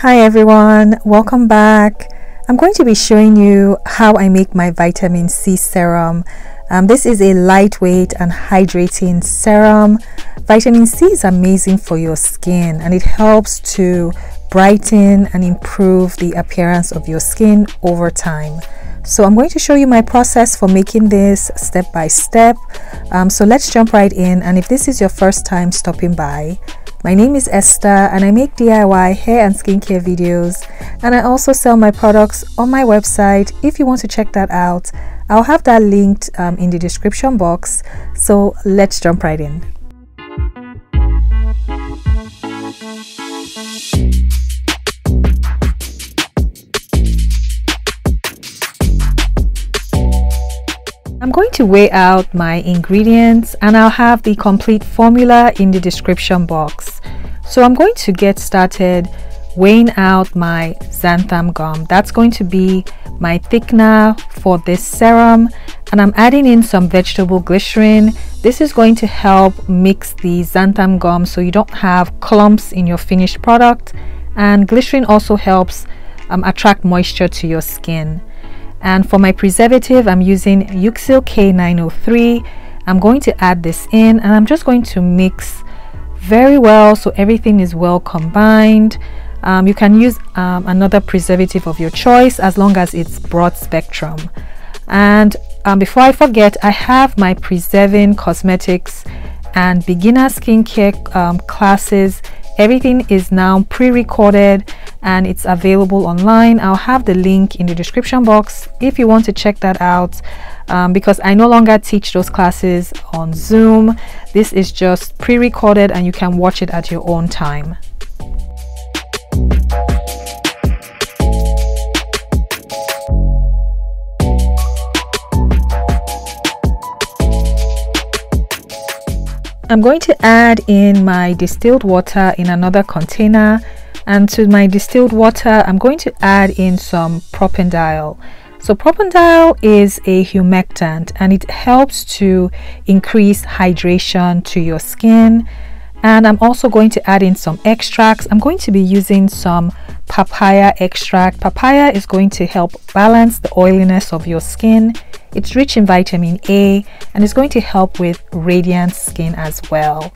Hi everyone, welcome back. I'm going to be showing you how I make my vitamin C serum. This is a lightweight and hydrating serum. Vitamin C is amazing for your skin and it helps to brighten and improve the appearance of your skin over time. So I'm going to show you my process for making this step by step. So let's jump right in, and if this is your first time stopping by, my name is Esther and I make DIY hair and skincare videos, and I also sell my products on my website. If you want to check that out, I'll have that linked in the description box. So let's jump right in. I'm going to weigh out my ingredients and I'll have the complete formula in the description box. So I'm going to get started weighing out my xanthan gum. That's going to be my thickener for this serum, and I'm adding in some vegetable glycerin. This is going to help mix the xanthan gum so you don't have clumps in your finished product, and glycerin also helps attract moisture to your skin. And for my preservative, I'm using Euxyl K903. I'm going to add this in and I'm just going to mix very well so everything is well combined. You can use another preservative of your choice as long as it's broad spectrum. And before I forget, I have my preserving cosmetics and beginner skincare classes. Everything is now pre-recorded and it's available online. I'll have the link in the description box if you want to check that out, because I no longer teach those classes on Zoom. This is just pre-recorded and you can watch it at your own time. I'm going to add in my distilled water in another container, and to my distilled water I'm going to add in some Propanediol. So Propanediol is a humectant and it helps to increase hydration to your skin. And I'm also going to add in some extracts. I'm going to be using some papaya extract. Papaya is going to help balance the oiliness of your skin. It's rich in vitamin A and it's going to help with radiant skin as well.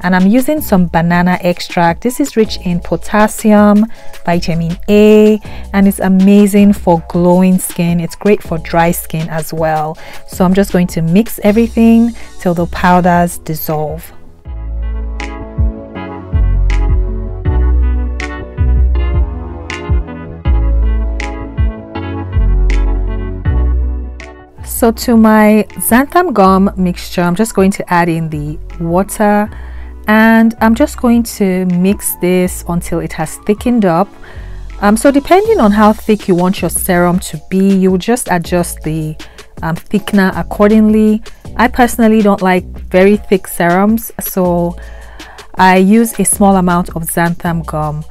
And I'm using some banana extract. This is rich in potassium, vitamin A, and it's amazing for glowing skin. It's great for dry skin as well. So I'm just going to mix everything till the powders dissolve. So to my xanthan gum mixture, I'm just going to add in the water and I'm just going to mix this until it has thickened up. So depending on how thick you want your serum to be, you will just adjust the thickener accordingly. I personally don't like very thick serums, so I use a small amount of xanthan gum.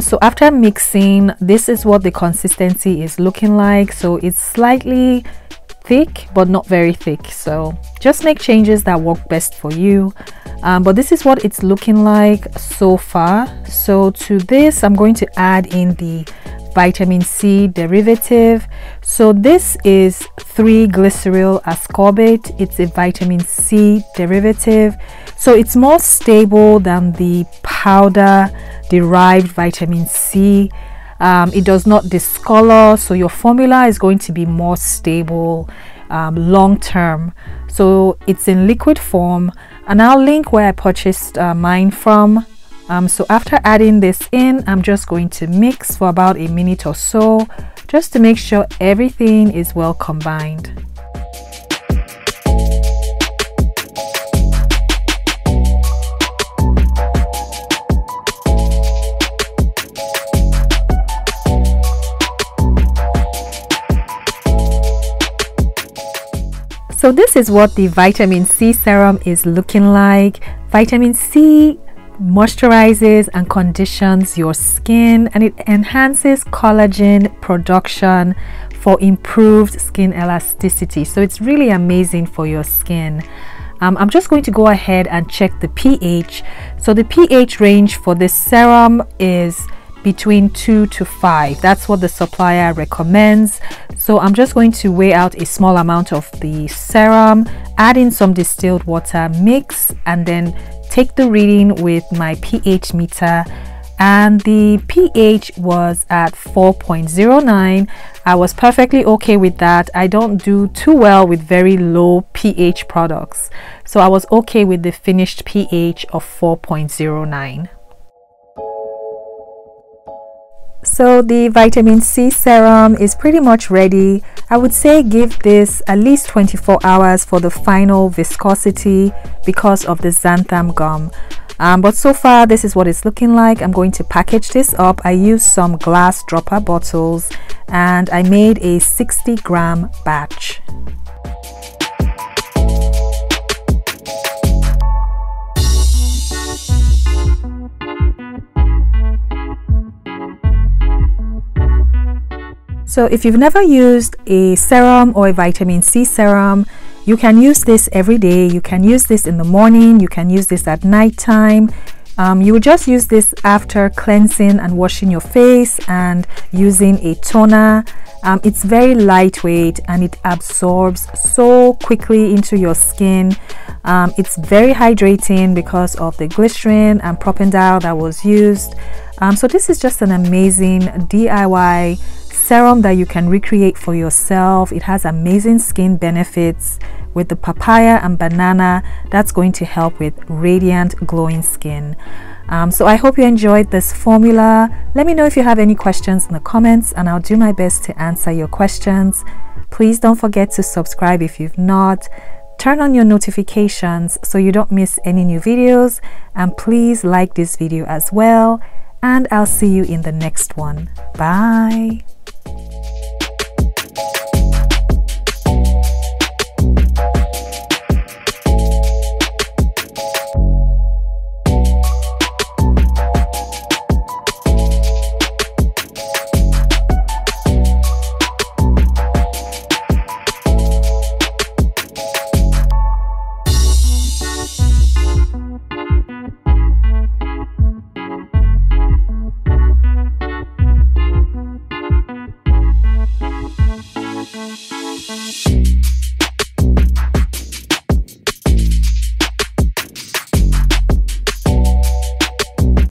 So after mixing, this is what the consistency is looking like. So it's slightly thick but not very thick, so just make changes that work best for you. But this is what it's looking like so far. So to this I'm going to add in the vitamin C derivative. So this is 3-glyceryl ascorbate. It's a vitamin C derivative, so it's more stable than the powder derived vitamin C. It does not discolor, so your formula is going to be more stable long term. So it's in liquid form, and I'll link where I purchased mine from. So after adding this in, I'm just going to mix for about a minute or so just to make sure everything is well combined. So this is what the vitamin C serum is looking like. Vitamin C moisturizes and conditions your skin, and it enhances collagen production for improved skin elasticity. So it's really amazing for your skin. I'm just going to go ahead and check the pH. So the pH range for this serum is between 2 to 5. That's what the supplier recommends. So I'm just going to weigh out a small amount of the serum, add in some distilled water, mix, and then take the reading with my pH meter, and the pH was at 4.09. I was perfectly okay with that. I don't do too well with very low pH products, so I was okay with the finished pH of 4.09. So the vitamin C serum is pretty much ready. I would say give this at least 24 hours for the final viscosity because of the xanthan gum. But so far this is what it's looking like. I'm going to package this up. I used some glass dropper bottles and I made a 60-gram batch. So if you've never used a serum or a vitamin C serum, you can use this every day. You can use this in the morning, you can use this at night time. You would just use this after cleansing and washing your face and using a toner. It's very lightweight and it absorbs so quickly into your skin. It's very hydrating because of the glycerin and Propanediol that was used. So this is just an amazing DIY serum that you can recreate for yourself. It has amazing skin benefits with the papaya and banana. That's going to help with radiant, glowing skin. So I hope you enjoyed this formula. Let me know if you have any questions in the comments and I'll do my best to answer your questions. Please don't forget to subscribe if you've not. Turn on your notifications so you don't miss any new videos, and please like this video as well, and I'll see you in the next one. Bye.